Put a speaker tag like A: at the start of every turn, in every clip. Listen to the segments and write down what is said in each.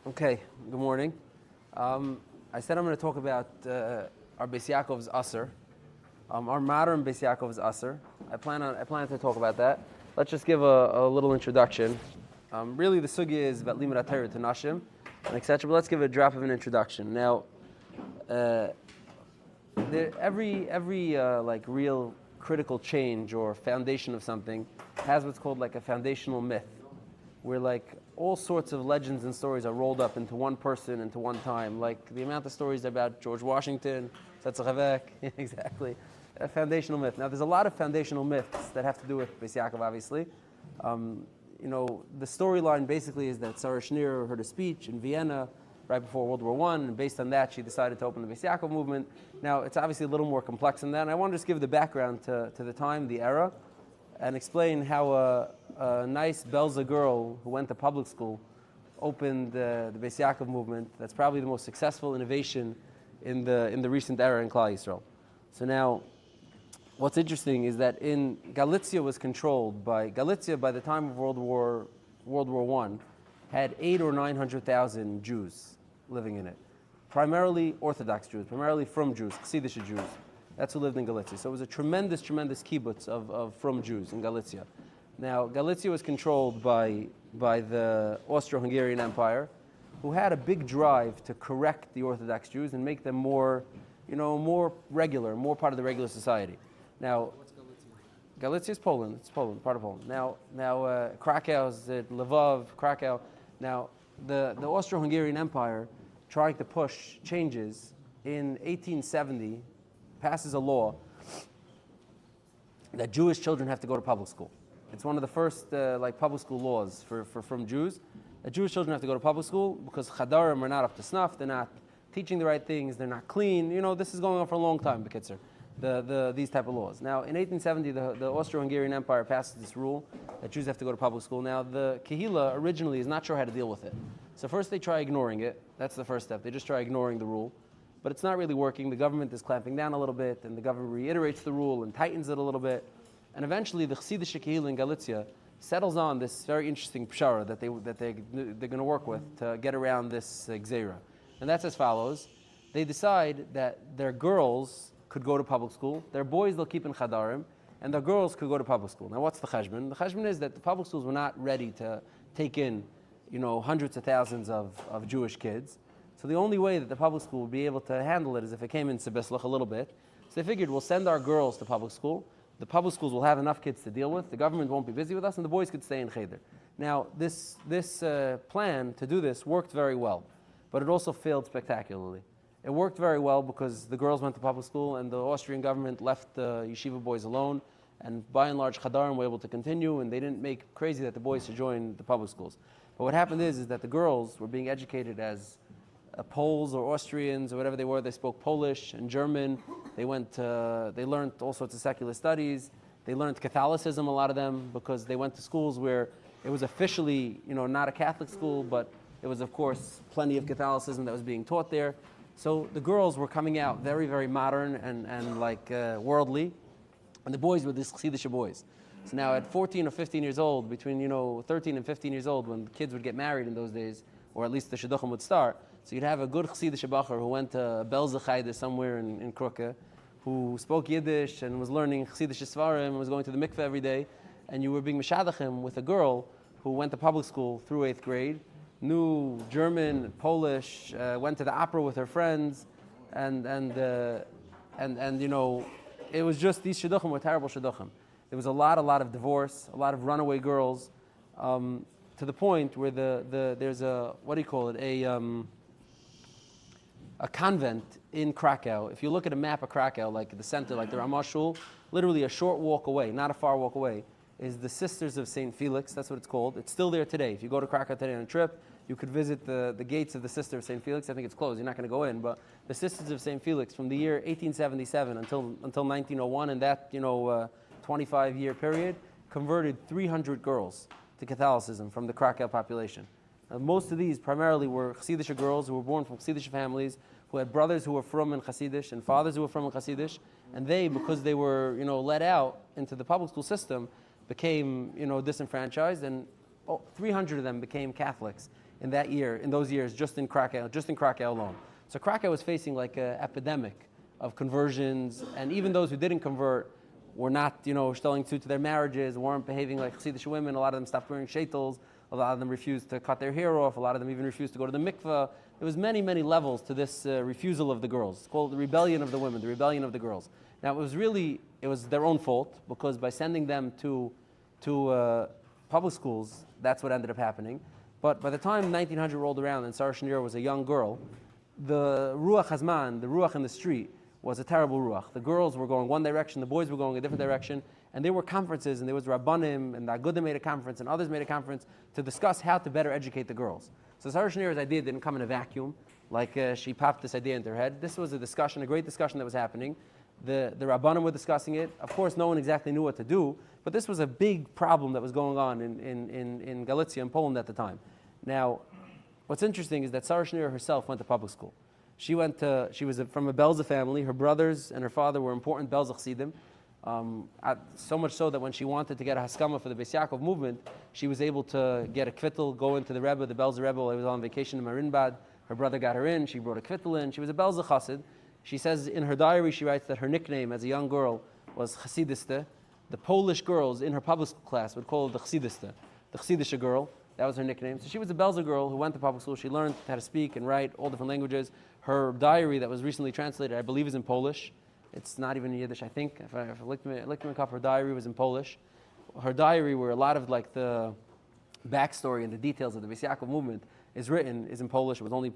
A: Okay, good morning. I said I'm going to talk about our Beis Yaakovs Asur. Our modern Beis Yaakovs Asur. I plan to talk about that. Let's just give a little introduction. Really, the sugya is about limud Torah to nashim and etc. But let's give a drop of an introduction. Now, every real critical change or foundation of something has what's called like a foundational myth, where like all sorts of legends and stories are rolled up into one person, into one time. Like the amount of stories about George Washington, exactly, a foundational myth. Now there's a lot of foundational myths that have to do with Beis Yaakov, obviously. The storyline basically is that Sarah Schneer heard a speech in Vienna right before World War I, and based on that she decided to open the Beis Yaakov movement. Now it's obviously a little more complex than that, and I want to just give the background to the time, the era, and explain how a nice Belza girl who went to public school opened the Beis Yaakov movement. That's probably the most successful innovation in the recent era in Klal Yisrael. So now, what's interesting is that Galicia was controlled by the time of World War I, had 800,000 or 900,000 Jews living in it, primarily Orthodox Jews, primarily from Jews, Chassidish Jews. That's who lived in Galicia. So it was a tremendous kibbutz of from Jews in Galicia. Now, Galicia was controlled by the Austro-Hungarian Empire, who had a big drive to correct the Orthodox Jews and make them more regular, more part of the regular society. Now,
B: What's Galicia?
A: Galicia is Poland. It's Poland, part of Poland. Now Krakow is Lvov, Krakow. Now, the Austro-Hungarian Empire, trying to push changes in 1870, passes a law that Jewish children have to go to public school. It's one of the first public school laws from Jews, that Jewish children have to go to public school because chadarim are not up to snuff, they're not teaching the right things, they're not clean. This is going on for a long time, Bekitzer, these type of laws. Now, in 1870, the Austro-Hungarian Empire passes this rule that Jews have to go to public school. Now, the Kehila originally is not sure how to deal with it. So first they try ignoring it. That's the first step. They just try ignoring the rule. But it's not really working. The government is clamping down a little bit, and the government reiterates the rule and tightens it a little bit. And eventually, the Chassidish Kehila in Galicia settles on this very interesting pshara that they're going to work with to get around this gzeira. And that's as follows. They decide that their girls could go to public school, their boys they'll keep in chadarim, and their girls could go to public school. Now what's the cheshbon? The cheshbon is that the public schools were not ready to take in hundreds of thousands of Jewish kids. So the only way that the public school would be able to handle it is if it came in Sebislach a little bit. So they figured, we'll send our girls to public school. The public schools will have enough kids to deal with. The government won't be busy with us, and the boys could stay in cheder. Now, this plan to do this worked very well, but it also failed spectacularly. It worked very well because the girls went to public school, and the Austrian government left the yeshiva boys alone, and by and large, chadarim were able to continue, and they didn't make crazy that the boys should join the public schools. But what happened is that the girls were being educated as Poles or Austrians or whatever they were. They spoke Polish and German. They learned all sorts of secular studies. They learned Catholicism, a lot of them, because they went to schools where it was officially, not a Catholic school, but it was, of course, plenty of Catholicism that was being taught there. So the girls were coming out very, very modern and worldly, and the boys were these Chassidish boys. So now at 14 or 15 years old, between 13 and 15 years old, when kids would get married in those days, or at least the shidduchim would start, so you'd have a good Chassidish bacher who went to Belza Chayde somewhere in Krukke, who spoke Yiddish and was learning Chassidish Svarim and was going to the mikveh every day, and you were being meshadachim with a girl who went to public school through 8th grade, knew German, Polish, went to the opera with her friends, and it was just, these shidduchim were terrible shidduchim. There was a lot of divorce, a lot of runaway girls, to the point where there's a convent in Krakow. If you look at a map of Krakow, like the center, like the Ramah Shul, literally a short walk away, not a far walk away, is the Sisters of St. Felix. That's what it's called. It's still there today. If you go to Krakow today on a trip, you could visit the gates of the Sister of St. Felix. I think it's closed. You're not going to go in, but the Sisters of St. Felix from the year 1877 until 1901, and that 25-year period, converted 300 girls to Catholicism from the Krakow population. Most of these primarily were Chassidish girls who were born from Chassidish families, who had brothers who were from in Chassidish and fathers who were from in Chassidish, and they, because they were let out into the public school system, became disenfranchised, and 300 of them became Catholics in those years, just in Krakow alone. So Krakow was facing like an epidemic of conversions, and even those who didn't convert were not, telling to their marriages, weren't behaving like Chassidish women. A lot of them stopped wearing shaitels. A lot of them refused to cut their hair off. A lot of them even refused to go to the mikveh. There was many, many levels to this refusal of the girls. It's called the rebellion of the women, the rebellion of the girls. Now, it was their own fault, because by sending them to public schools, that's what ended up happening. But by the time 1900 rolled around and Sarah Schneer was a young girl, the Ruach Hazman, the Ruach in the street, was a terrible Ruach. The girls were going one direction, the boys were going a different direction, and there were conferences, and there was Rabbanim, and the Agudah made a conference, and others made a conference to discuss how to better educate the girls. So Sarah Schneer's idea didn't come in a vacuum, like she popped this idea into her head. This was a discussion, a great discussion that was happening. The Rabbanim were discussing it. Of course, no one exactly knew what to do, but this was a big problem that was going on in Galicia and Poland at the time. Now, what's interesting is that Sarah Schneer herself went to public school. She was from a Belza family. Her brothers and her father were important Belza Chassidim. So much so that when she wanted to get a haskama for the Beis Yaakov movement, she was able to get a kvittel, go into the Rebbe, the Belza Rebbe, while he was on vacation in Marinbad. Her brother got her in. She brought a kvittel in. She was a Belza Chassid. She says in her diary, she writes that her nickname as a young girl was Chassidiste. The Polish girls in her public school class would call her the Chassidiste, the Chassidische girl. That was her nickname. So she was a Belza girl who went to public school. She learned how to speak and write all different languages. Her diary that was recently translated, I believe, is in Polish. It's not even in Yiddish, I think. If I looked me up, her diary was in Polish. Her diary, where a lot of like the backstory and the details of the Beis Yaakov movement is written, is in Polish. It was only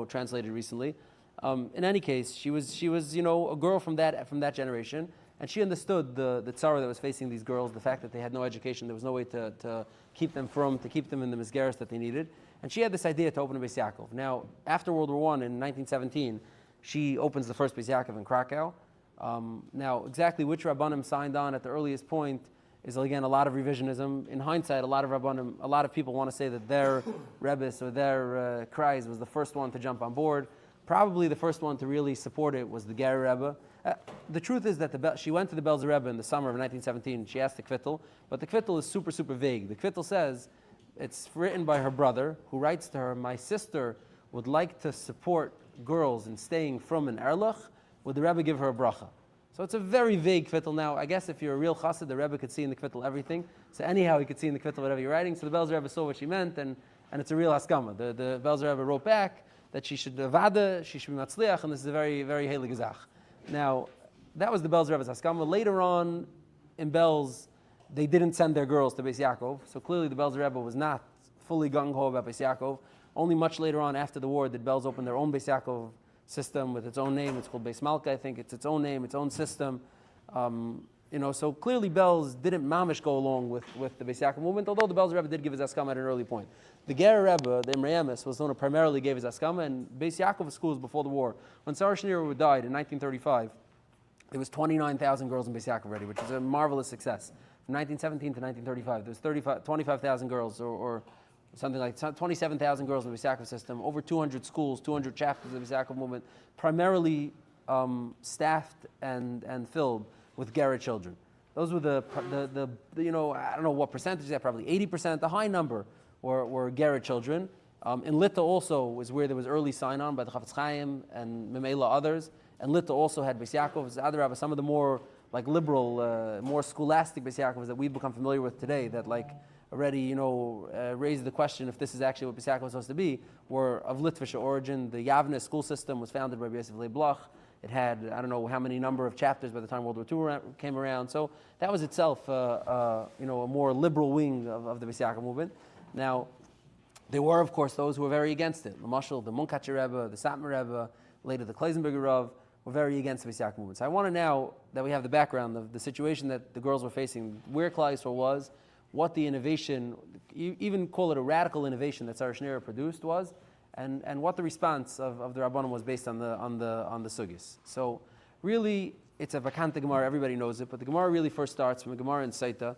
A: translated recently. In any case, she was a girl from that generation, and she understood the tzara that was facing these girls, the fact that they had no education, there was no way to keep them in the misgaras that they needed. And she had this idea to open a Beis Yaakov. Now, after World War I in 1917, she opens the first Beis Yaakov in Krakow. Now, exactly which Rabbanim signed on at the earliest point is, again, a lot of revisionism. In hindsight, a lot of people want to say that their Rebbes or their Kreis was the first one to jump on board. Probably the first one to really support it was the Ger Rebbe. The truth is that she went to the Belzer Rebbe in the summer of 1917. She asked the kvittel, but the kvittel is super, super vague. The kvittel says, it's written by her brother, who writes to her, my sister would like to support girls in staying from an erlich. Would the Rebbe give her a bracha? So it's a very vague kvittel. Now, I guess if you're a real chassid, the Rebbe could see in the kvittel everything. So anyhow, he could see in the kvittel whatever you're writing. So the Belzer Rebbe saw what she meant, and it's a real haskama. The Belzer Rebbe wrote back that she should vada, she should be matzliach, and this is a very, very heilig zach. Now, that was the Belzer Rebbe's haskama. Later on, in Belz, they didn't send their girls to Beis Yaakov, so clearly the Belzer Rebbe was not fully gung-ho about Beis Yaakov. Only much later on, after the war, did Belz open their own Beis Yaakov system with its own name. It's called Beis Malka, I think. It's its own name, its own system. So clearly Belz didn't mamish go along with the Beis Yaakov movement, although the Belzer Rebbe did give his haskama at an early point. The Ger Rebbe, the Imre Emes, was the one who primarily gave his haskama, and Beis Yaakov schools before the war. When Sarah Schneer died in 1935, there was 29,000 girls in Beis Yaakov already, which is a marvelous success. From 1917 to 1935, there was 25,000 girls, or something like 27,000 girls in the Beis Yaakov system, over 200 schools, 200 chapters of the Beis Yaakov movement, primarily staffed and filled with Gerrit children. Those were the I don't know what percentage that, probably 80%, the high number were Gerrit children. In Lita also was where there was early sign-on by the Chafetz Chaim and Memela others. And Lita also had Beis Yaakov, some of the more like liberal, more scholastic Beis Yaakovs that we've become familiar with today, that like already raised the question if this is actually what Beis Yaakov was supposed to be, were of Litvish origin. The Yavne school system was founded by Yosef Leib Bloch. It had, I don't know how many number of chapters by the time World War II came around. So that was itself, a more liberal wing of the Beis Yaakov movement. Now, there were, of course, those who were very against it. The Mashal, the Munkacher Rebbe, the Satmar Rebbe, later the Kleisenberger Rav, were very against the Beis Yaakov movement. So I want to now that we have the background of the situation that the girls were facing, where Klal Yisrael was, what the innovation, even call it a radical innovation that Sarah Schneer produced was, and what the response of the Rabbanim was based on the sugis. So really, it's a vakanta Gemara. Everybody knows it, but the Gemara really first starts from a Gemara in Saita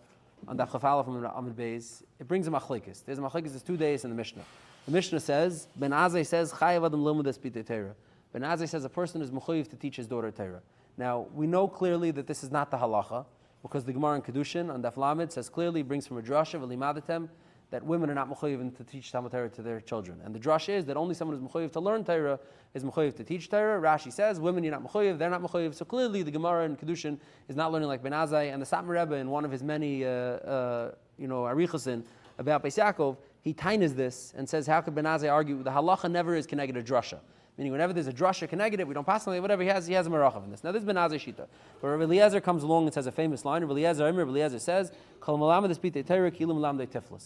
A: on Daf Chafala from Amud Beis. It brings a machlekes. There's a machlekes. There's 2 days in the Mishnah. The Mishnah says Ben Azai says Chayav Adam Limudas Pitei Torah. Ben Azai says a person is mechuyev to teach his daughter Torah. Now we know clearly that this is not the halacha, because the Gemara in Kedushin on Daf Lamed says clearly, brings from a drasha v'limadatem, that women are not mechuyev to teach Talmud Torah to their children. And the drush is that only someone who's mechuyev to learn Torah is mechuyev to teach Torah. Rashi says, women, you're not mechuyev, they're not mechuyev. So clearly the Gemara in Kedushin is not learning like Ben Azai. And the Satmar Rebbe, in one of his many arichasin about Beis Yaakov, he tainas this and says, how could Ben Azai argue? The halacha never is connected to drasha. Meaning, whenever there's a drasha connected, we don't pass on it, whatever he has a merachav in this. Now, this is Ben Azai Shita. But Rabbi Eliezer comes along and says a famous line. Rabbi Eliezer says,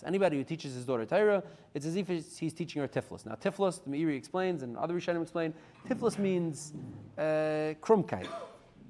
A: anybody who teaches his daughter Torah, it's as if he's teaching her tiflis. Now, tiflis, the Meiri explains, and other Rishonim explain, tiflis means krumkeit.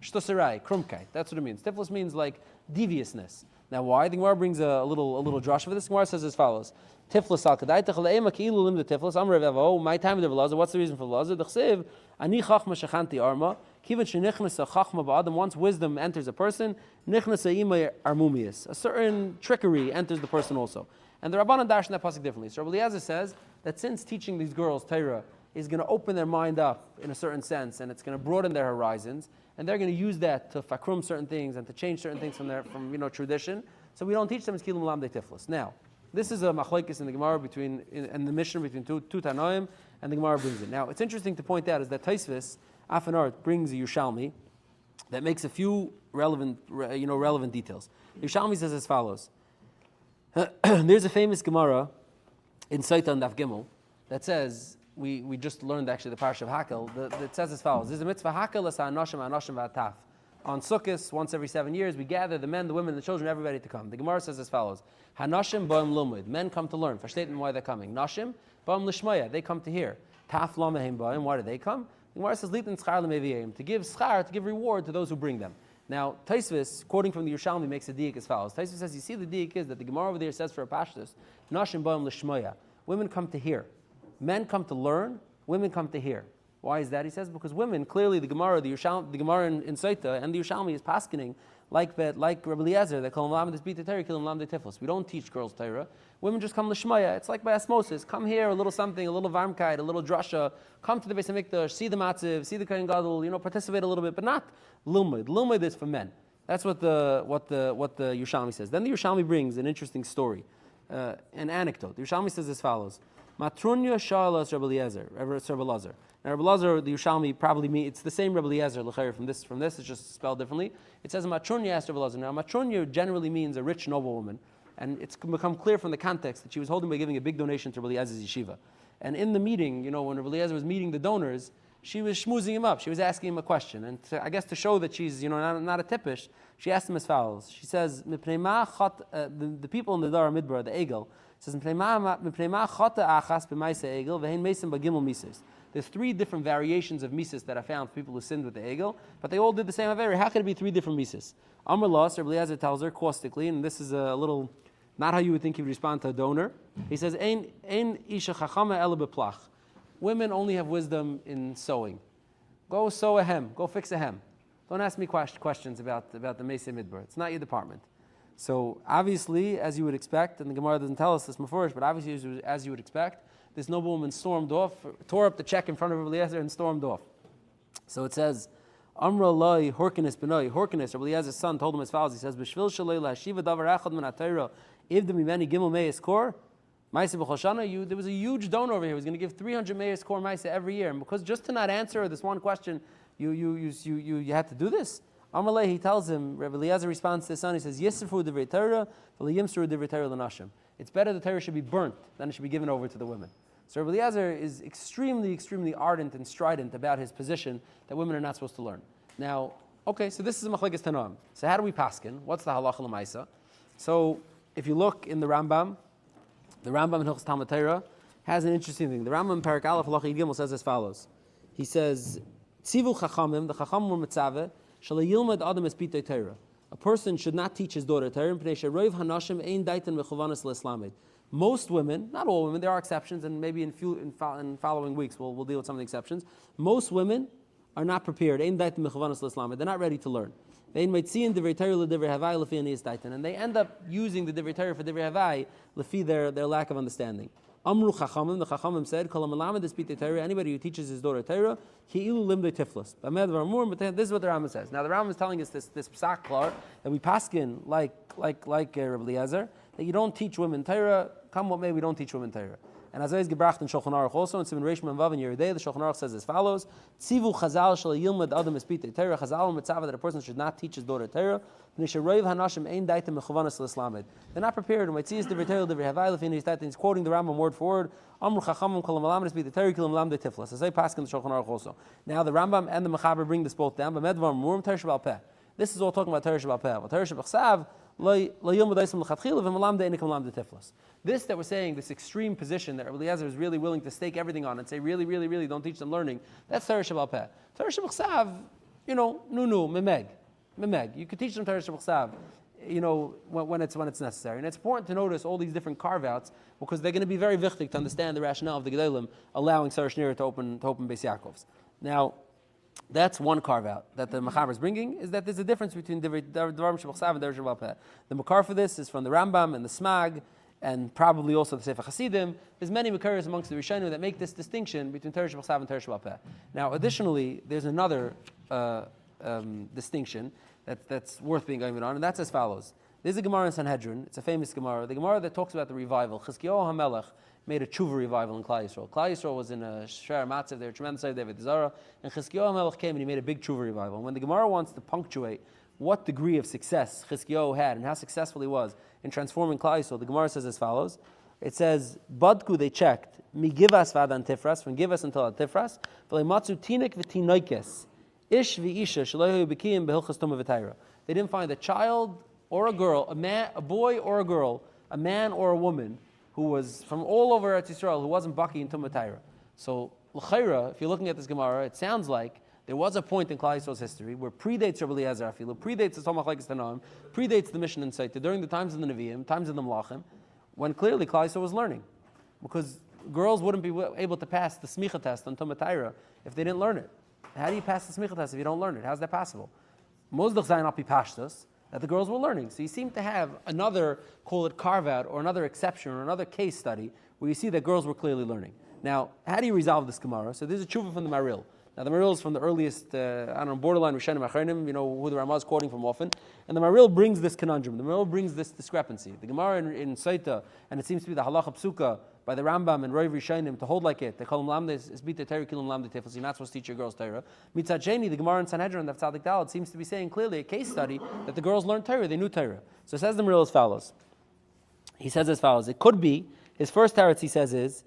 A: Shtosarai, krumkeit. That's what it means. Tiflis means like deviousness. Now, why? The Gemara brings a little drush for this. The Gemara says as follows: Tiflis al kadai techaleima ki'ilu lim the tiflis. Amar Rav Avo. My time of the Velazar. What's the reason for Velazar? The chsev ani chachma shachanti arma kivat shenichnas chachma ba'adam. Once wisdom enters a person, nichnas ima armumius. A certain trickery enters the person also. And the Rabbanan darshan that pasuk differently. So Rabbi Eliezer says that since teaching these girls Torah is going to open their mind up in a certain sense, and it's going to broaden their horizons, and they're going to use that to fakrum certain things and to change certain things from tradition. So we don't teach them kilu lamdei tiflis. Now, this is a machlokes in the Gemara and the Mishnah between two Tanoim, and the Gemara brings it. Now, it's interesting to point out is that Tosfos Afanart brings a Yerushalmi that makes a few relevant details. Yerushalmi says as follows: there's a famous Gemara in Saitan Daf Gimel that says. We just learned actually the parsha of Hakel that says as follows: there's a mitzvah Hakel as ha'anoshim v'ataf. On Sukkot, once every 7 years, we gather the men, the women, the children, everybody to come. The Gemara says as follows: Hanashim ba'im lumud. Men come to learn. Verstehen why they're coming. Nashim ba'im lishmaya. They come to hear. Taf lamahim ba'im. Why do they come? The Gemara says litin schar lemeviyim, to give schar, to give reward to those who bring them. Now, Tosfos, quoting from the Yerushalmi, makes a diik as follows. Tosfos says, you see the diik is that the Gemara over there says for a pashtus, Nashim ba'im lishmaya. Women come to hear. Men come to learn, women come to hear. Why is that? He says because women, clearly the Gemara in Saita and the Yerushalmi is paskening like Rabbi Eliezer, that call them bita Torah, kill them tiflis. We don't teach girls Torah. Women just come l'shmaya. It's like by osmosis. Come here, a little something, a little varmkeit, a little drasha. Come to the Beis Hamikdash, see the matziv, see the Kohen Gadol, participate a little bit, but not lilmud. Lilmud is for men. That's what the Yerushalmi says. Then the Yerushalmi brings an interesting story, an anecdote. The Yerushalmi says as follows. Matrunya shalas Rabbi Eliezer, Rabbi Elazar. Now Rabbi Elazar, the Yerushalmi probably means it's the same Rabbi Eliezer l'chayr from this. It's just spelled differently. It says Matrunya asked Rabbi Elazar. Now Matrunya generally means a rich noble woman, and it's become clear from the context that she was holding by giving a big donation to Rabbi Eliezer's yeshiva. And in the meeting, when Rabbi Eliezer was meeting the donors, she was schmoozing him up. She was asking him a question, and I guess to show that she's not a tippish, she asked him as follows. She says, the people in the Dara Midbar, the Egel. Says, there's 3 different variations of mises that I found for people who sinned with the egel, but they all did the same aver. How could it be 3 different mises? Amar Las, Rabbi Eliezer tells her caustically, and this is a little, not how you would think he would respond to a donor. He says, Ein isha chachama ela beplach. Women only have wisdom in sewing. Go sew a hem. Go fix a hem. Don't ask me questions about the Mesei Midbar. It's not your department. So obviously, as you would expect, and the Gemara doesn't tell us this mafurish, but obviously, as you would expect, this noblewoman stormed off, tore up the check in front of Rabbi Eliezer and stormed off. So it says, Amra Lai Horkenis Benoi, Horkenis, Rabbi Eliezer's son, told him as follows. He says, B'shvil shalei la'ashiva davar echad min ha'Torah, ivda mimeni gimel meis kor, Maisa b'choshana, there was a huge donor over here who was going to give 300 meis kor Maisa every year. And because just to not answer this one question, you had to do this. Amalei, he tells him, Rabbi Eliezer responds to his son, he says, Yisrafu divrei Torah, v'liyimsru divrei Torah l'nashim. It's better the Torah should be burnt than it should be given over to the women. So Rabbi Eliezer is extremely, extremely ardent and strident about his position that women are not supposed to learn. Now, okay, so this is a machlekes tanoim. So how do we paskin? What's the halacha l'maisa? So if you look in the Rambam in Hilchos Talmud Torah has an interesting thing. The Rambam in Parak Aleph Halacha Yud Gimel says as follows. He says, Tzivu chachamim, the chacham were mitzaveh, shalei yilmad adam es pitei Torah. A person should not teach his daughter Torah. Most women, not all women, there are exceptions, and maybe in following weeks we'll deal with some of the exceptions. Most women are not prepared. They're not ready to learn. And they end up using the divrei Torah for divrei havai lefi their lack of understanding. Amru Chachamim, the Chachamim said, anybody who teaches his daughter Torah, ki'ilu limdei tiflis. This is what the Rambam says. Now the Rambam is telling us this psak klar that we paskin like Rabbi Eliezer, that you don't teach women Torah Come what may, we don't teach women Torah. And as always gebracht in Shulchan Aruch also, in Siman Reish Mem Vav in Yeridei, the Shulchan Aruch says as follows: Tzivu Chazal shel yilmad adam espitei Torah. Chazal mitzvah that a person should not teach his daughter Torah. They're not prepared. He's quoting the Rambam word for word. As I pass in the Shulchan Aruch also. Now the Rambam and the Mechaber bring this both down. This is all talking about Torah Shebal Peh. This that we're saying, this extreme position that Rabbi Eliezer is really willing to stake everything on and say, really, really, really, don't teach them learning, that's Torah Shebal Peh. Torah Shebal Chsav, memeg. You could teach them Torah Shebal Chsav, when it's necessary. And it's important to notice all these different carve-outs because they're going to be very wichtig to understand the rationale of the Gedolim allowing Sarah Shnira to open Beis Yaakovs. Now, that's one carve-out that the Mechaber is bringing, is that there's a difference between Dvarim Shebal Chsav and Torah Shebal Peh. The Makar for this is from the Rambam and the Smag, and probably also the Sefer Hasidim. There's many Makaras amongst the Rishonim that make this distinction between Torah Shebal Chsav and Torah Shebal Peh. Now, additionally, there's another distinction that's worth being going on, and that's as follows. There's a Gemara in Sanhedrin. It's a famous Gemara. The Gemara that talks about the revival. Chizkiyahu HaMelech made a tshuva revival in Klal Yisrael. Klal Yisrael was in a Shver Matzav, they were tremendous David Zara, and Chizkiyahu HaMelech came and he made a big tshuva revival. And when the Gemara wants to punctuate what degree of success Chizkiyahu had and how successful he was in transforming Klal Yisrael, the Gemara says as follows. It says, Badku, they checked, Mi Givas Vadan Tifras, from Givas until Tifras, V'leimatzu Tinik V'tinoikes, Ish V'isha, Shalohu B'kiyim B'hilchas Tumah V'tayra. They didn't find a child or a girl, a boy or a girl, a man or a woman, who was from all over Eretz Yisrael, who wasn't Baki in Tumah V'tayra. So, L'chaira, if you're looking at this Gemara, it sounds like there was a point in Klal Yisrael's history where predates Rabbi Eliezer Afilu, predates the Tomach Lekes Tanaim, predates the Mission and Saita, during the times of the Nevi'im, times of the Malachim, when clearly Klal Yisrael was learning. Because girls wouldn't be able to pass the Smicha test on Tumah V'tayra if they didn't learn it. How do you pass the Smicha test if you don't learn it? How's that possible? Mozdach Zayin Api Pashtus, that the girls were learning. So you seem to have another, call it carve-out, or another exception, or another case study, where you see that girls were clearly learning. Now, how do you resolve this Gemara? So there's a tshuva from the Maril. Now the Maril is from the earliest, borderline Rishonim Achronim, who the Ramah is quoting from often. And the Maril brings this conundrum. The Maril brings this discrepancy. The Gemara in Saita, and it seems to be the Halacha Psuka by the Rambam and Roiv Rishonim to hold like it. They call them Lamde, is bita Torah, kilim Lamde Tiflis. You're not supposed to teach your girls Torah. Mitzad Sheni, the Gemara in Sanhedrin, the Tzadik Dalad, seems to be saying clearly a case study that the girls learned Torah, they knew Torah. So it says the Maril as follows. He says as follows. It could be, his first teretz he says is,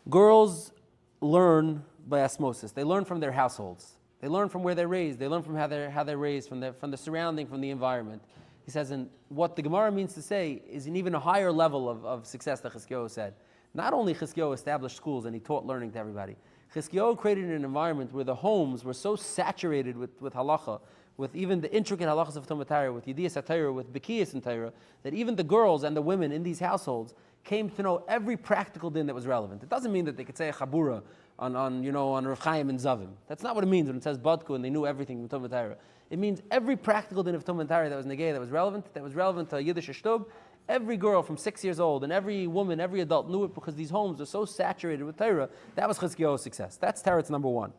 A: girls learn by osmosis. They learn from their households. They learn from where they're raised. They learn from how they're raised, from the surrounding, from the environment. He says, and what the Gemara means to say is an even a higher level of success that Chizkiyahu said. Not only Chizkiyahu established schools and he taught learning to everybody. Chizkiyahu created an environment where the homes were so saturated with halacha, with even the intricate halachas of Tumah V'tayra, with Yediyas HaTorah, with Bekiyas and Torah, that even the girls and the women in these households came to know every practical din that was relevant. It doesn't mean that they could say a chabura on Rav Chaim and Zavim. That's not what it means when it says Badku and they knew everything from Tumah V'tayra. It means every practical din of Tumah V'tayra that was negay, that was relevant to Yiddish Shtub. Every girl from 6 years old and every woman, every adult knew it because these homes are so saturated with Torah. That was Chizkiyahu's success. That's teretz number one.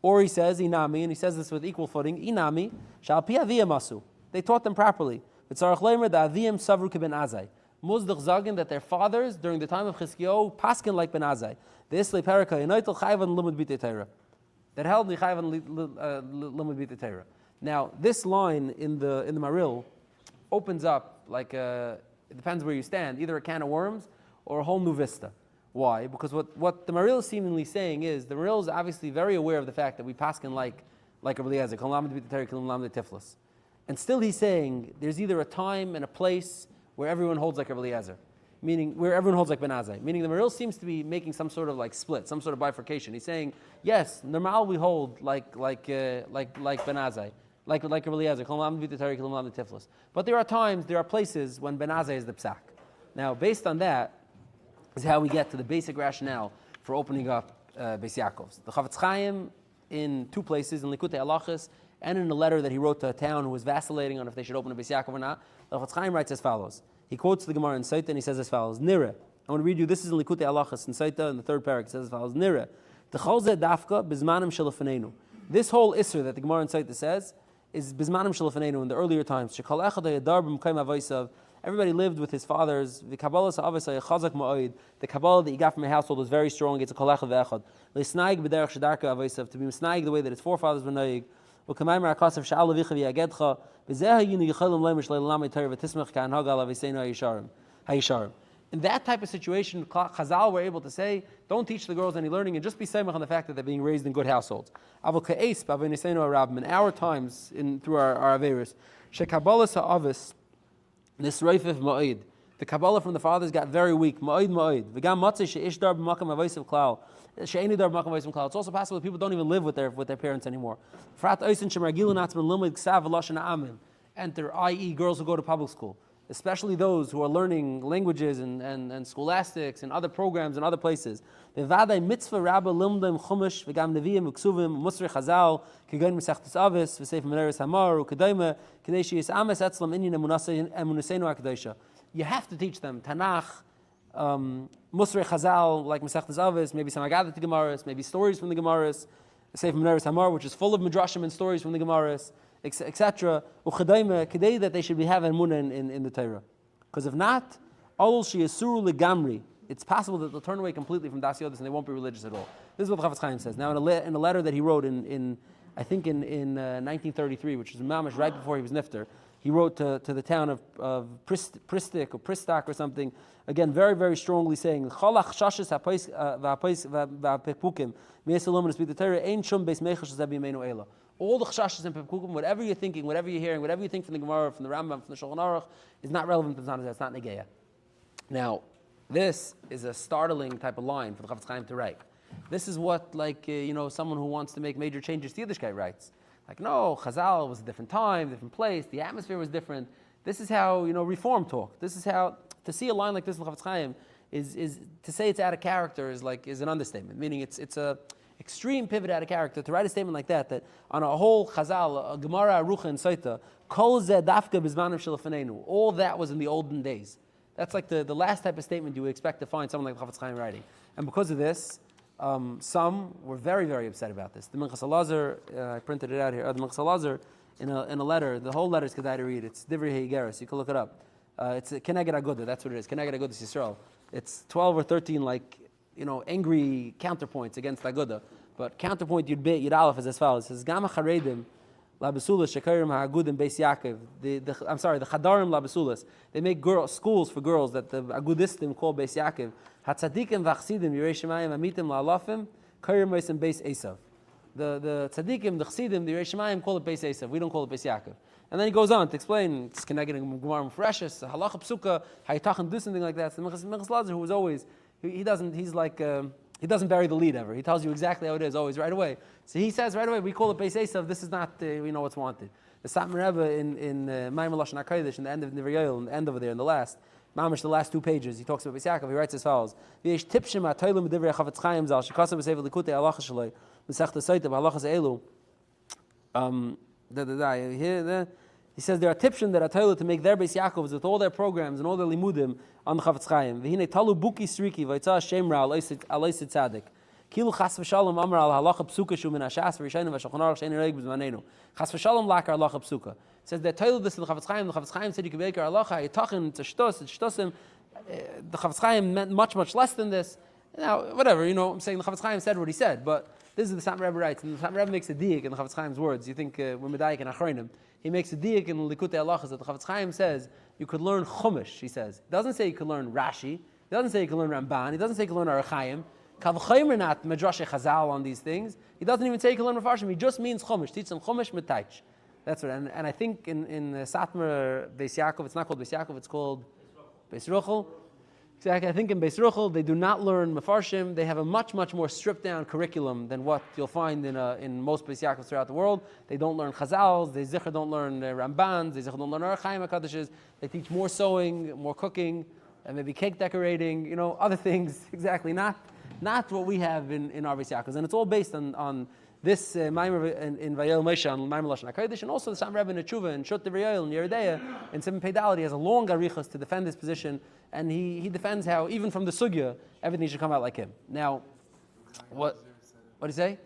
A: Or he says, Inami, and he says this with equal footing, Inami, Shal Pi Aviyam Asu. They taught them properly. V'tzarach leimer da Aviyam Savru Keben Azai. Muzdach Zagin, that their fathers, during the time of Chizkiyahu, paskin like Ben Azai. The Islay Paraka, Yonaitel Chayvan Limud B'tei Torah. That held the Chayvan Limud B'tei Torah. Now, this line in the Maril opens up like it depends where you stand, either a can of worms or a whole new vista. Why? Because what the Maril is seemingly saying is, the Maril is obviously very aware of the fact that we paskin like Rabbi Eliezer, and still he's saying there's either a time and a place where everyone holds like Rabbi Eliezer, meaning where everyone holds like Ben Azai. Meaning the Maril seems to be making some sort of like split, some sort of bifurcation. He's saying, yes, normal we hold like Ben Azai. Like Rabbi Eliezer, but there are times, there are places when Ben Azai is the psak. Now, based on that, is how we get to the basic rationale for opening up Beis Yaakovs. The Chavetz Chaim, in two places, in Likutei Halachos, and in a letter that he wrote to a town who was vacillating on if they should open a Beis Yaakov or not, the Chavetz Chaim writes as follows. He quotes the Gemara in Saita and he says as follows, Nira. I want to read you, this is in Likutei Halachos in Saita, in the third parak, it says as follows, Nira. Dafka bizmanim shelafanenu. This whole Isser that the Gemara in Saita says, is bizmanim shalafanenu in the earlier times. Shekal echad hayadar b'mkayim avaysav. Everybody lived with his fathers. The Kabbalah obviously chazak ma'od. The Kabbalah that he got from a household was very strong. It's a kol echad ve'echad. Le'snaig b'derech shedarka aveisav, to be misnaig the way that his forefathers were naig. U'kamayim ra'akasav sha'al avicha v'yagedcha b'zeh ha'yinu yichalim leimish le'lamei Torah v'tismach ka'anhagal aveiseinu ha'yisharim. In that type of situation, Chazal were able to say, don't teach the girls any learning and just be semach on the fact that they're being raised in good households. Avol ka'es b'aveiseinu ha'rabim, in our times, through our averis, she'kabbalas ha'avis, this reifif ma'id. The Kabbalah from the fathers got very weak. Ma'id. V'gam matzeh she'ish dar b'makam aveisav klal. She'eni dar b'makam aveisav klal. It's also possible that people don't even live with their parents anymore. Frat oisin shemargilu natzman limud ksav v'lashon ha'amin. Enter, i.e. girls who go to public school. Especially those who are learning languages and scholastics and other programs in other places. V'vaday mitzvah rabba limdem chumash v'gam neviim v'ksuvim musri chazal k'gain mesechtes avis v'seif meneres hamar u'kedayma k'dei she'yis ames etzlam inyan emunaseinu ha'kedosha. You have to teach them Tanakh, musri chazal like mesechtes avis, maybe some Agadat Gemaras, maybe stories from the Gemaras, seif meneres hamar, which is full of midrashim and stories from the Gemaras, etc. Kedei that they should be having emunah in the Torah, because if not, all she Asur legamri, it's possible that they'll turn away completely from Das Yodis and they won't be religious at all. This is what the Chafetz Chaim says. Now, in a letter that he wrote in 1933, which is mamash right before he was nifter, he wrote to the town of Pristik or Pristak or something. Again, very very strongly saying, "Cholach shashis v'apekukim mi'esalom and speak the Torah ain't shum beis mechash zebimenu ela." All the chashas and pekukim, whatever you're thinking, whatever you're hearing, whatever you think from the Gemara, from the Rambam, from the Shulchan Aruch, is not relevant. It's not negeya. Now, this is a startling type of line for the Chafetz Chaim to write. This is what, someone who wants to make major changes to Yiddishkeit writes. Like, no, Chazal was a different time, different place, the atmosphere was different. This is how, Reform talk. This is how, to see a line like this in the Chafetz Chaim, is to say it's out of character is an understatement, meaning it's a extreme pivot out of character. To write a statement like that on a whole Chazal, a Gemara, Arucha, and Saita, Kol zeh dafka bizmanim shelafanenu, all that was in the olden days. That's like the last type of statement you would expect to find someone like Chafetz Chaim writing. And because of this, some were very, very upset about this. The Minchas Elazar, I printed it out here, the Minchas Elazar, in a letter, the whole letter is kedai to read. It's Divrei Heigeres, you can look it up. It's Keneged Agudah, that's what it is, Keneged Agudah Yisrael. It's 12 or 13 angry counterpoints against Agudah. But counterpoint Yud Aleph is as follows. It says, Gama Charedim Labasulas Shekarim Ha'agudim Beis Yaakov. The Chadarim Labasulas. They make schools for girls that the Agudistim call Beis Yaakov. Hatzadikim V'achsidim Yirei Shemayim Amitim La'alafim Karim Meisim Beis Esav. The Tzadikim, the Chsidim, the Yirei Shemayim call it Beis Esav. We don't call it Beis Yaakov. And then he goes on to explain, it's connected in Gemara Mufreshes, Halacha Psuka, how you talk and do something like that. So the Minchas Elazar, who was always, he doesn't bury the lead ever. He tells you exactly how it is, always right away. So he says right away, we call it Beis Esav, this is not, we know what's wanted. The Satmar Rebbe in Maimon Lashon HaKodesh, in the end of Niver Yoel, in the end over there, in the last, Mamish, the last 2 pages, he talks about Beis Yaakov, he writes as follows, V'yesh tipshim ha'toilim b'divrei Chafetz Chaim zal, shekasav b'sefer likutei halacha shaloi, b'sechta soita b'halachas elu, he says there are tipshim that are toilet to make their Beis Yaakovs with all their programs and all their limudim on the Chafetz Chaim. V'hinei talu buki sriki v'yitzah Shem ra aloisit tzadik. Kilu chas v'shalom amar al halacha psuka shu min hashas v'rishanim v'shulchan aruch she'ein reig b'zmanenu. Chas v'shalom lakar halacha psuka. It says that toilet this to the Chafetz Chaim. The Chafetz Chaim said you can make our halacha. Yitachin it's a shtos, it's shtosim. The Chafetz Chaim meant much less than this. Now whatever, I'm saying the Chafetz Chaim said what he said, but this is the Satmar Rebbe writes, and the Satmar Rebbe makes a diak in the Chafetz Chaim's words. You think we're medayik and achronim. He makes a diak in Likutei Halachas that the Chafetz Chaim says you could learn Chumash. He says he doesn't say you could learn Rashi. He doesn't say you could learn Ramban. He doesn't say you could learn Arachayim. Kal v'chomer not Midrash Chazal on these things. He doesn't even say you can learn Mefarshim. He just means Chumash. Teach them Chumash Metaich. That's what. And I think in Satmar Beis Yaakov, it's not called Beis Yaakov. It's called Beis Ruchel. Exactly. I think in Beis Ruchel they do not learn Mefarshim. They have a much more stripped down curriculum than what you'll find in most Beis Yaakovs throughout the world. They don't learn Chazals. They zicher don't learn Rambans. They zicher don't learn Arachayim HaKadoshes. They teach more sewing, more cooking, and maybe cake decorating. Other things. Exactly. Not what we have in our Beis Yaakovs. And it's all based on this Maimer in Vayel Moshe on Maimer Lashon HaKodesh, and also the Satmar Rebbe in Tshuva and Shut Divrei Yoel and Yeridea and Simon Peidal. He has a long arichas to defend his position, and he defends how even from the sugya everything should come out like him. Now, what do you say?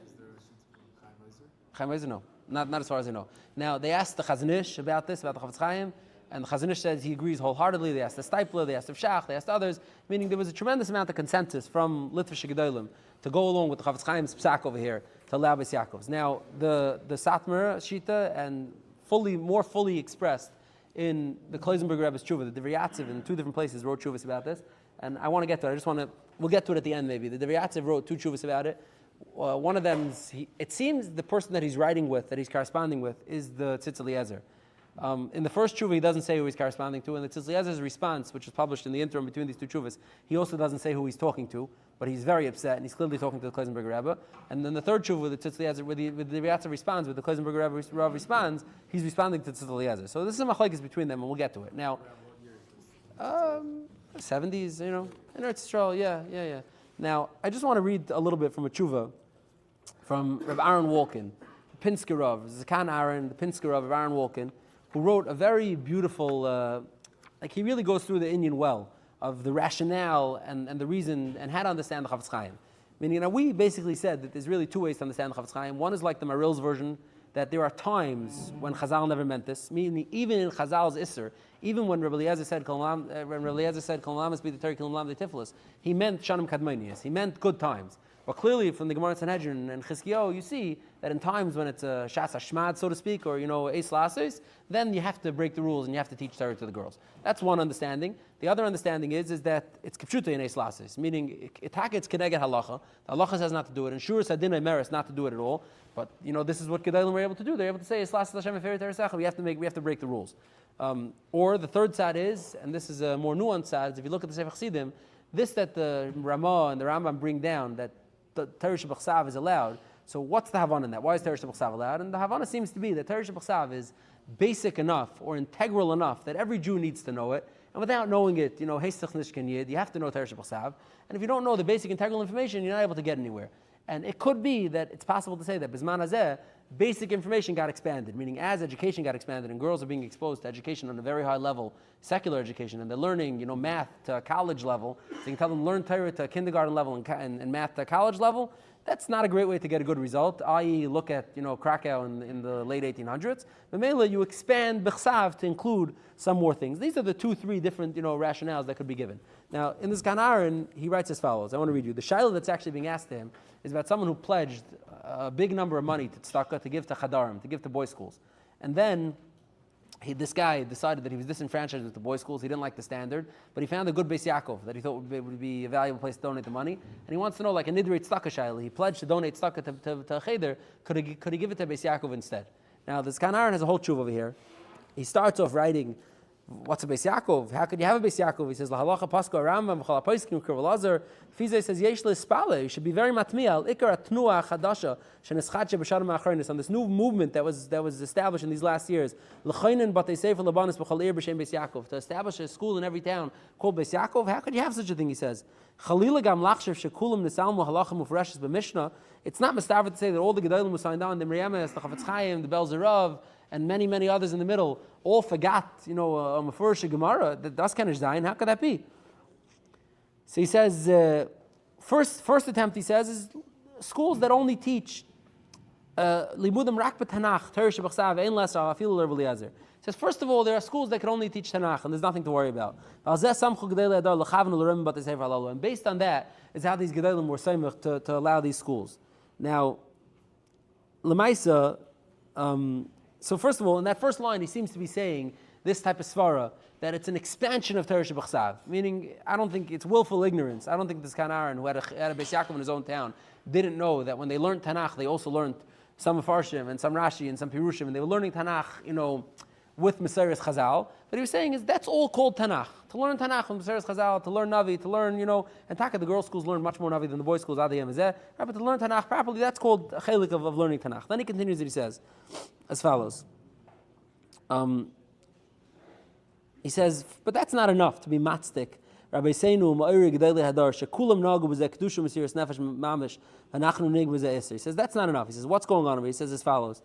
A: Chaim Ozer? No, not as far as I know. Now they asked the Chazon Ish about this, about the Chafetz Chaim, And the Chazon Ish says he agrees wholeheartedly. They asked the Stipler, they asked the Shach, they asked others, meaning there was a tremendous amount of consensus from Litvish Gedolim to go along with the Chavetz Chaim's psak over here to allow Beis Yaakovs. Now, the Satmar Shita and more fully expressed in the Kloisenberg Rebbe's Tshuva, the Divrei Yatziv in two different places wrote Tshuvas about this, and I want to get to it. We'll get to it at the end maybe. The Divrei Yatziv wrote two Tshuvas about it. One of them, it seems the person that he's writing with, that he's corresponding with, is the Tzitz Eliezer. In the first tshuva, he doesn't say who he's corresponding to. In the Tzitz Eliezer's response, which is published in the interim between these two tshuvas, he also doesn't say who he's talking to, but he's very upset, and he's clearly talking to the Kloisenberg Rebbe. And then the third tshuva, the Tzitz Eliezer, where the Yatziv responds, where the Kloisenberg Rebbe responds, he's responding to Tzitz Eliezer. So this is a machlokes between them, and we'll get to it. Now, 70s, in Eretz Yisrael, yeah. Now, I just want to read a little bit from a tshuva from Reb Aaron Walken, the Pinsker Rav, Zakan Aaron, the Pinsker Rav of Aaron Walken, who wrote a very beautiful, he really goes through the Indian well of the rationale and the reason and how to understand the Chavetz Chaim. Meaning, we basically said that there's really two ways to understand the Chavetz Chaim. One is like the Maril's version, that there are times when Chazal never meant this, meaning even in Chazal's Isser, even when Rabbi Eliezer said, Kol Lamas be the Torah, Kol Lam the Tiflis, he meant Shanim Kadmonius, he meant good times. But clearly, from the Gemara Sanhedrin and Chizkiyahu, you see that in times when it's a Shas Hashmad, so to speak, or Eis Lasos, then you have to break the rules and you have to teach Torah to the girls. That's one understanding. The other understanding is that it's Kipshuta in Eis Lasos, meaning it's Keneged Halacha. The Halacha says not to do it, and Shur Sadin Meres not to do it at all. But this is what Gedolim were able to do. They're able to say Eis Lasos Hashem Eferet Teresecha. We have to break the rules. Or the third side is, and this is a more nuanced side, is if you look at the Sefer Chassidim, this that the Ramah and the Rambam bring down, that the Torah Shebachsav is allowed. So what's the Havana in that? Why is Torah Shebachsav allowed? And the Havana seems to be that Torah Shebachsav is basic enough or integral enough that every Jew needs to know it. And without knowing it, Heistach Nishkan Yid, you have to know Torah Shebachsav. And if you don't know the basic integral information, you're not able to get anywhere. And it could be that it's possible to say that Bizman Hazeh, basic information got expanded, meaning as education got expanded and girls are being exposed to education on a very high level, secular education, and they're learning, math to a college level, so you can tell them learn Torah to a kindergarten level and math to a college level. That's not a great way to get a good result, i.e. look at, Krakow in the late 1800s. But mainly you expand Bechsav to include some more things. These are the 2-3 different, rationales that could be given. Now, in this Ganarin, he writes as follows. I want to read you. The shaila that's actually being asked to him is about someone who pledged a big number of money to tzedakah, to give to chadarim, to give to boys' schools. And then this guy decided that he was disenfranchised with the boys' schools. He didn't like the standard, but he found a good Beis Yaakov that he thought would be a valuable place to donate the money. And he wants to know, like a nidrei tzedakah shaila. He pledged to donate tzedakah to a cheder. Could he give it to Beis Yaakov instead? Now, this Kanaran has a whole tshuva over here. He starts off writing, what's a Beis Yaakov? How could you have a Beis Yaakov? He says, Lahalacha Pasko Rambam, V'chal HaPoskim, Kirv Elazar. Fizeh says, Yesh L'Spale. You should be very matmi'al. Ikar Atnua Chadasha, Sheneschatche B'Shadim HaAchronis. On this new movement that was established in these last years, L'Chaynin Batei Sefer Labanis B'chal Ir B'Shem Beis Yaakov. To establish a school in every town called Beis Yaakov. How could you have such a thing? He says, Chalila Gam Lachshev Shekulam Nisalmu Halachim Ufreshes B'Mishnah. It's not mistaver to say that all the Gedolim who signed on, the Miriames, the Chavetz Chaim, the Bel Zerav, and many, many others in the middle, all forgot, a Mefurish Gemara, that's kind of Zayin. How could that be? So he says, first attempt, he says, is schools that only teach Limudim Rak B'Tanach, Torah Shebachsav, Ein Lesa, Afilu L'Reb Eliezer. He says, first of all, there are schools that can only teach Tanakh, and there's nothing to worry about. And based on that, is how these Gedolim were samech to allow these schools. Now, Lemaisa, so first of all, in that first line, he seems to be saying this type of svara, that it's an expansion of Torah Shebachsav, meaning I don't think it's willful ignorance. I don't think this Kanaran, who had a Beis Yaakov in his own town, didn't know that when they learned Tanakh, they also learned some Mefarshim and some Rashi and some Pirushim, and they were learning Tanakh, with Meseres Chazal. But he was saying is that's all called Tanakh. To learn Tanakh from Meseres Chazal, to learn Navi, to learn, and Taka, the girls' schools learn much more Navi than the boys' schools, right? But to learn Tanakh properly, that's called a chelik of learning Tanakh. Then he continues and he says, as follows. He says, but that's not enough to be matzdik. Rabbi Seinu Ma'iri Gedali Hadar Shekulam Nagu B'Zeh Kedusha Mesiras Nefesh Mamish Hanachnu Nig B'Zeh Iser. He says that's not enough. He says what's going on over here? He says as follows.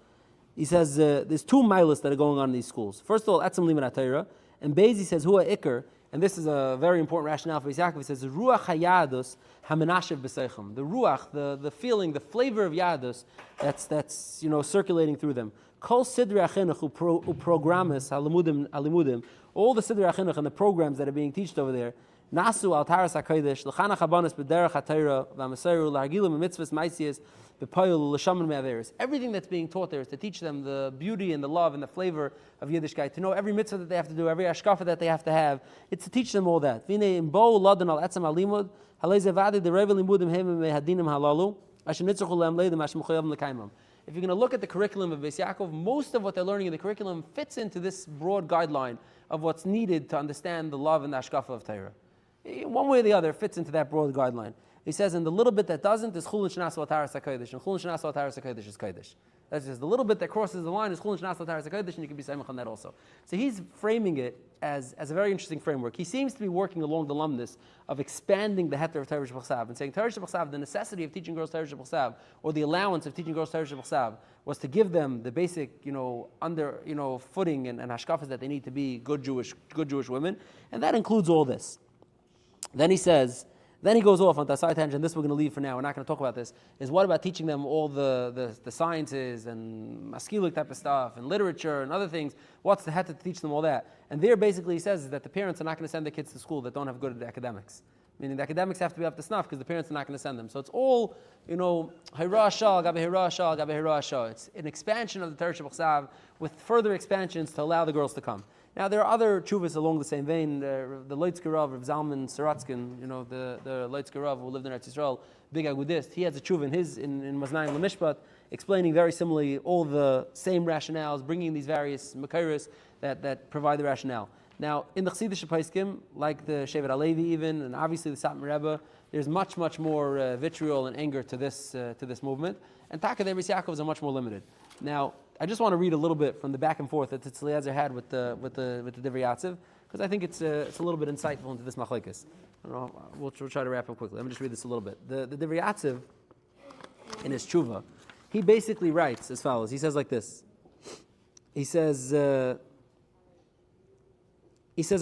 A: He says there's two milas that are going on in these schools. First of all, Etzem Liman HaTorah, and Beis he says Hua Iker, and this is a very important rationale for Yaakovs. He says, Ruach hayadus hamenashev b'seichem. The ruach, the feeling, the flavor of yadus that's circulating through them. Kol sidrei achinuch uprogramis halimudim. All the sidrei achinuch and the programs that are being taught over there. Nasu al taras hakodesh l'chanach habanos b'derech hatayra v'amaseru l'hargilim v'mitzvahs ma'asiyos b'poyel l'shaman me'averis. Everything that's being taught there is to teach them the beauty and the love and the flavor of Yiddishkeit, to know every mitzvah that they have to do, every hashkafa that they have to have. It's to teach them all that. V'nei imbo ladan al etzam alimud halei zevadi derev limudim hem mehadinim halalu asher nitzuchu lehem leidim asher mechoyavim l'kaimam. If you're going to look at the curriculum of Beis Yaakov, most of what they're learning in the curriculum fits into this broad guideline of what's needed to understand the love and the hashkafa of Torah. One way or the other fits into that broad guideline. He says, and the little bit that doesn't is chulin shnas v'ataras hakodesh, and chulin shnas v'ataras hakodesh is kodesh. That's just the little bit that crosses the line is chulin shnas v'ataras hakodesh, and you can be samech on that also. So he's framing it as a very interesting framework. He seems to be working along the lumnus of expanding the heter of Torah Sheb'chsav and saying Torah Sheb'chsav, the necessity of teaching girls Torah Sheb'chsav, or the allowance of teaching girls Torah Sheb'chsav, was to give them the basic, footing and hashkafas that they need to be good Jewish women, and that includes all this. Then he goes off on the side tangent. This we're going to leave for now. We're not going to talk about this. Is what about teaching them all the sciences and maskilik type of stuff and literature and other things? What's the heter to teach them all that? And there basically he says is that the parents are not going to send their kids to school that don't have good academics. Meaning the academics have to be up to snuff because the parents are not going to send them. So it's all, hira shal, gabe hira shal, gabe hira shal. It's an expansion of the Torah Sheb'chsav with further expansions to allow the girls to come. Now, there are other tshuvas along the same vein. The Leitzker Rav of Zalman Saratskin, the Leitzker Rav who lived in Eretz Yisrael, big agudist, he has a tshuva in Maznayim L'Mishpat, explaining very similarly all the same rationales, bringing these various makairis that provide the rationale. Now, in the Chassidish Paiskim, like the Shevet HaLevi even, and obviously the Satmar Rebbe, there's much, much more vitriol and anger to this movement. And Taka the Beis Yaakovs are much more limited. Now, I just want to read a little bit from the back and forth that Tzitz Eliezer had with the Divrei Yatziv, because I think it's a little bit insightful into this machlokes. We'll try to wrap up quickly. Let me just read this a little bit. The Divrei Yatziv, in his tshuva, he basically writes as follows. He says like this. He says,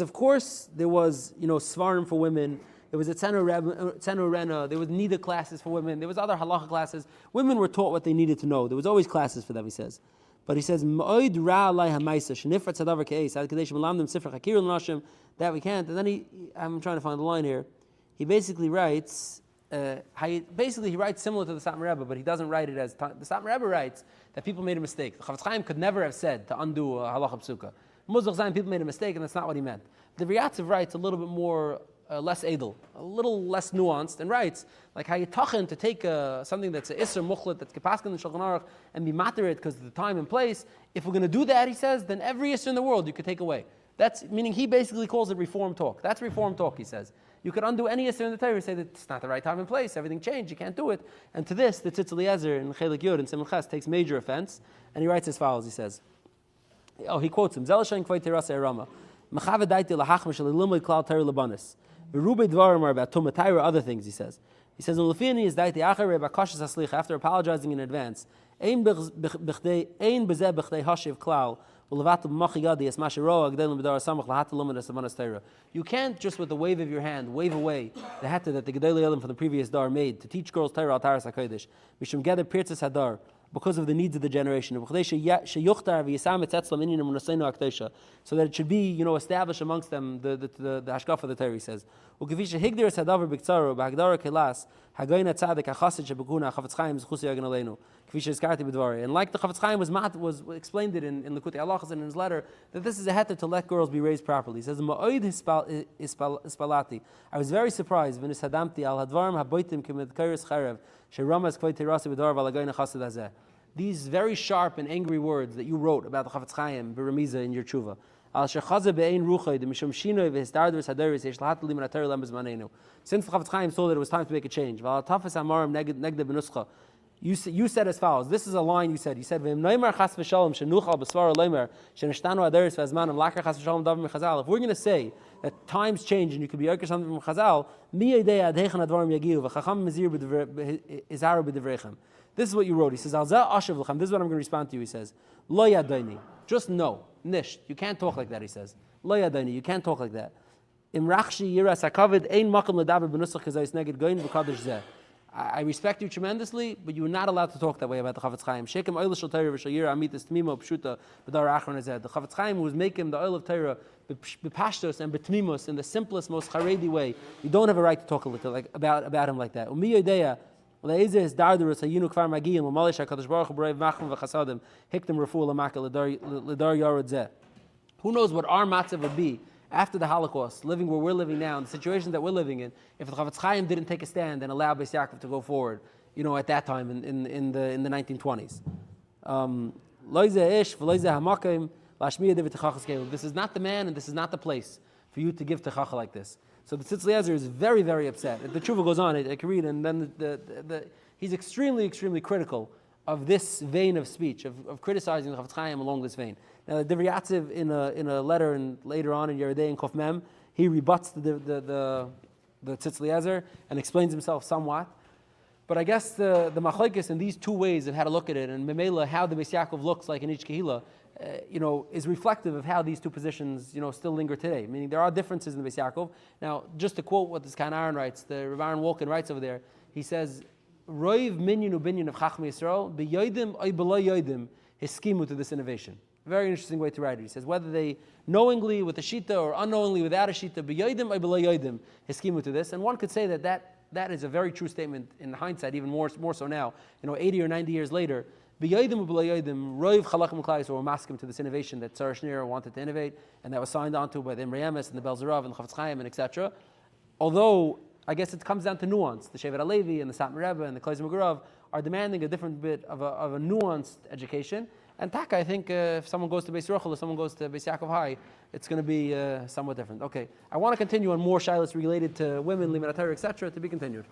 A: of course there was svarim for women. There was a Tzenu Rena, there was Nida classes for women, there was other halacha classes. Women were taught what they needed to know. There was always classes for them, he says. But he says, that we can't. And then I'm trying to find the line here. He basically writes, he writes similar to the Satmar Rebbe, but he doesn't write it as, the Satmar Rebbe writes that people made a mistake. The Chavetz Chaim could never have said to undo a halacha psuka. Muzach Zayin, people made a mistake, and that's not what he meant. The Yatziv writes a little bit more, less edel, a little less nuanced, and writes like how you tachen to take something that's an iser muchlet that's kepaskin in Shulchan Aruch and be matter it because of the time and place. If we're going to do that, he says, then every iser in the world you could take away. That's meaning he basically calls it reform talk. That's reform talk, he says. You could undo any iser in the Torah, say that it's not the right time and place, everything changed, you can't do it. And to this, the Tzitz Eliezer in Chelik Yud and Simon Ches takes major offense, and he writes as follows. He says, he quotes him, Zelashan Kvay Terasa Erama, Mechava Daiti Lahachmash Lilimud Klal Torah Labanis. Berube Dvarim are about Tumatayra, other things, he says. He says, Ulafini is Daiti Achar Reba Kashas Haslich, after apologizing in advance, Ein Bezeh Bechdei Hashiv Klal, Ulavatul Machigadi, as Mashiro, Agdelim Bedar Samach, Lahatul Luminous of Manastera. You can't just with the wave of your hand wave away the hatta that the Gedolei Elim from the previous dar made to teach girls Torah al Taras HaKodesh. Mishum Geder Pirtzes Hadar, because of the needs of the generation. So that it should be, established amongst them the hashkaf of the Torah, he says. And like the Chavetz Chaim was explained it in Likutei Halachos and in his letter, that this is a heter to let girls be raised properly. He says, I was very surprised when these very sharp and angry words that you wrote about the Chavetz Chaim Beremiza in your tshuva. Since the Chavetz Chaim saw that it was time to make a change, you said as follows. This is a line you said. You said, if we're going to say that times change and you could be Yerker something from Chazal, this is what you wrote. He says, this is what I'm going to respond to you. He says, Lo yadaini. Just no. Nisht. You can't talk like that, he says. Lo yadaini. You can't talk like that. Imrachshi yiras hakavid ein makom ledaber benusach kazayis neged goyin v'kadosh zeh. I respect you tremendously, but you are not allowed to talk that way about the Chafetz Chaim. Shekem oil shel Torah v'shayir amitis tmimo pshuta b'dar achron hazeh. The Chafetz Chaim was making the oil of Torah b'pashtos and b'tmimos in the simplest, most charedi way. You don't have a right to talk a little like about him like that. Umi yodeya le'ezeh is darderus hayinu kvar magiyim u'malish hakadosh baruch hu b'reiv machim v'chasadim hiktem refu l'maka l'dar yarod zeh. Who knows what our matzav would be after the Holocaust, living where we're living now, in the situation that we're living in, if the Chafetz Chaim didn't take a stand and allow Beis Yaakov to go forward, at that time in the 1920s. This is not the man and this is not the place for you to give techacha like this. So the Tzitz Eliezer is very, very upset. The tshuva goes on, I can read, and then he's extremely, extremely critical of this vein of speech, of criticizing the Chafetz Chaim along this vein. Now, the Divrei Yatziv in a letter and later on in Yeridei and Kof Mem, he rebuts the Tzitz Eliezer and explains himself somewhat. But I guess the machlokes in these two ways of how to look at it, and Memela, how the Beis Yaakov looks like in each kehila, is reflective of how these two positions, still linger today. Meaning there are differences in the Beis Yaakov. Now, just to quote what this Kan Aaron writes, the Rav Aaron Wolkin writes over there, he says, Roiv minyan ubinyan of Chachmei Yisrael, beyoidim oy below yoidim, hiskimu to this innovation. Very interesting way to write it. He says, whether they knowingly with a shita or unknowingly without a shita, beyoidim oy below yoidim, hiskimu to this. And one could say that is a very true statement in hindsight, even more so now, 80 or 90 years later. Beyoidim oy below yoidim, roiv chalachim klais, or maskim to this innovation that Tzara Shneur wanted to innovate, and that was signed onto by the Imrei Emes and the Bel Zerav and the Chafetz Chaim and etc. Although I guess it comes down to nuance. The Shevet HaLevi and the Satmar Rebbe and the Klaiz Megurav are demanding a different bit of a nuanced education. And Taka, I think if someone goes to Beis Rochel or someone goes to Beis Yaakov High, it's going to be somewhat different. Okay, I want to continue on more shilas related to women, Limud Torah, etc. to be continued.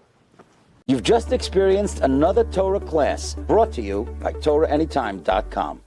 B: You've just experienced another Torah class brought to you by TorahAnytime.com.